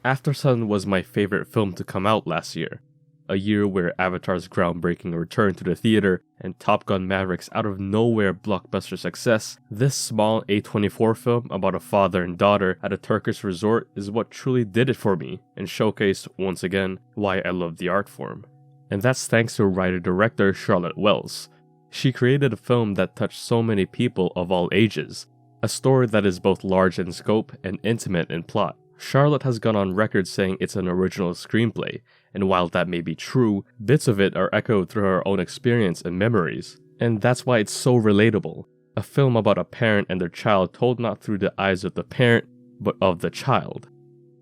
Aftersun was my favorite film to come out last year. A year where Avatar's groundbreaking return to the theater and Top Gun Maverick's out of nowhere blockbuster success, this small A24 film about a father and daughter at a Turkish resort is what truly did it for me and showcased, once again, why I love the art form. And that's thanks to writer-director Charlotte Wells. She created a film that touched so many people of all ages, a story that is both large in scope and intimate in plot. Charlotte has gone on record saying it's an original screenplay, and while that may be true, bits of it are echoed through her own experience and memories. And that's why it's so relatable. A film about a parent and their child told not through the eyes of the parent, but of the child.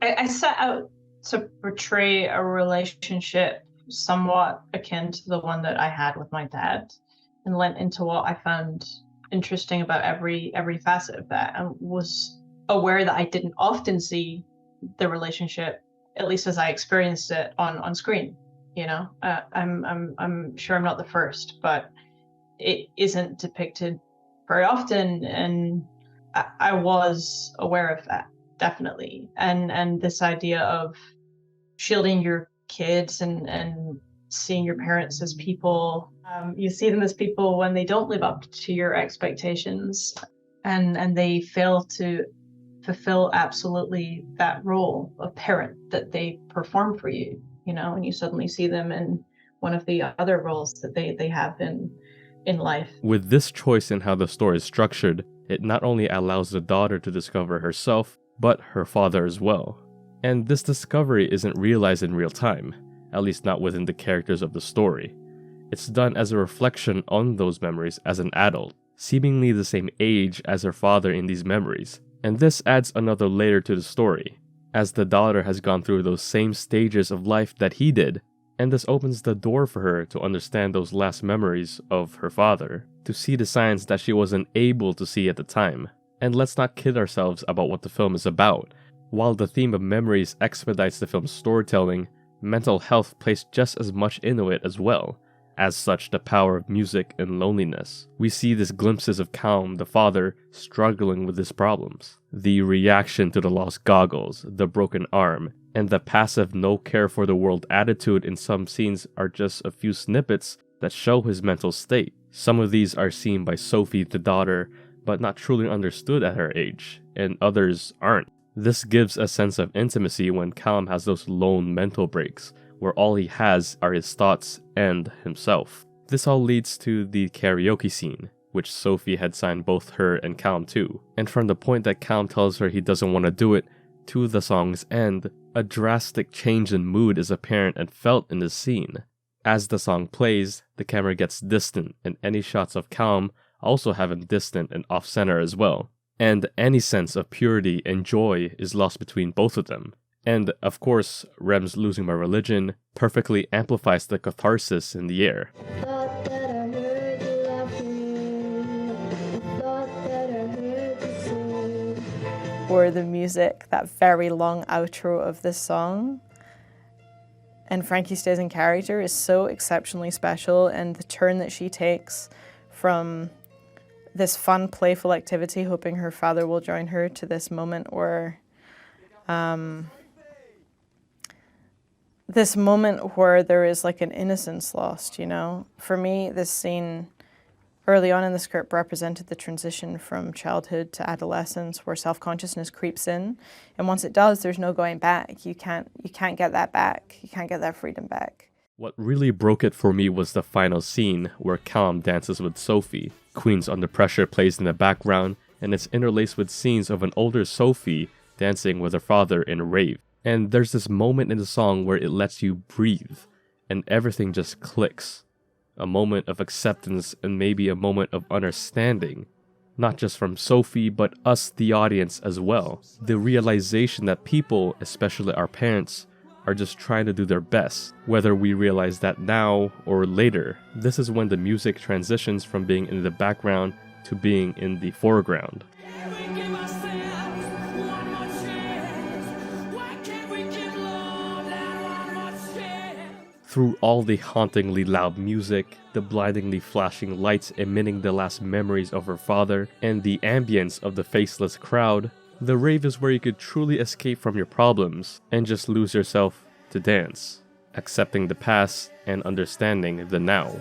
I set out to portray a relationship somewhat akin to the one that I had with my dad, and went into what I found interesting about every facet of that, and was aware that I didn't often see the relationship, at least as I experienced it on screen. You know, I'm sure I'm not the first, but it isn't depicted very often, and I was aware of that, definitely. And this idea of shielding your kids and seeing your parents as people, you see them as people when they don't live up to your expectations, and they fail to fulfill absolutely that role of parent that they perform for you, you know, and you suddenly see them in one of the other roles that they have in life. With this choice in how the story is structured, it not only allows the daughter to discover herself, but her father as well. And this discovery isn't realized in real time, at least not within the characters of the story. It's done as a reflection on those memories as an adult, seemingly the same age as her father in these memories. And this adds another layer to the story, as the daughter has gone through those same stages of life that he did, and this opens the door for her to understand those last memories of her father, to see the signs that she wasn't able to see at the time. And let's not kid ourselves about what the film is about. While the theme of memories expedites the film's storytelling, mental health plays just as much into it as well. As such, the power of music and loneliness. We see these glimpses of Calm, the father, struggling with his problems. The reaction to the lost goggles, the broken arm, and the passive no care for the world attitude in some scenes are just a few snippets that show his mental state. Some of these are seen by Sophie, the daughter, but not truly understood at her age, and others aren't. This gives a sense of intimacy when Calm has those lone mental breaks, where all he has are his thoughts and himself. This all leads to the karaoke scene, which Sophie had signed both her and Calm to. And from the point that Calm tells her he doesn't want to do it, to the song's end, a drastic change in mood is apparent and felt in this scene. As the song plays, the camera gets distant, and any shots of Calm also have him distant and off-center as well. And any sense of purity and joy is lost between both of them. And, of course, Rem's Losing My Religion perfectly amplifies the catharsis in the air. Or the music, that very long outro of this song. And Frankie stays in character is so exceptionally special, and the turn that she takes from this fun, playful activity, hoping her father will join her, to this moment where there is like an innocence lost, you know? For me, this scene early on in the script represented the transition from childhood to adolescence, where self-consciousness creeps in. And once it does, there's no going back. You can't get that back. You can't get that freedom back. What really broke it for me was the final scene where Calm dances with Sophie. Queens Under Pressure plays in the background, and it's interlaced with scenes of an older Sophie dancing with her father in a rave. And there's this moment in the song where it lets you breathe, and everything just clicks. A moment of acceptance and maybe a moment of understanding. Not just from Sophie, but us, the audience, as well. The realization that people, especially our parents, are just trying to do their best, whether we realize that now or later. This is when the music transitions from being in the background to being in the foreground. Through all the hauntingly loud music, the blindingly flashing lights emitting the last memories of her father, and the ambience of the faceless crowd, The rave is where you could truly escape from your problems and just lose yourself to dance, accepting the past and understanding the now.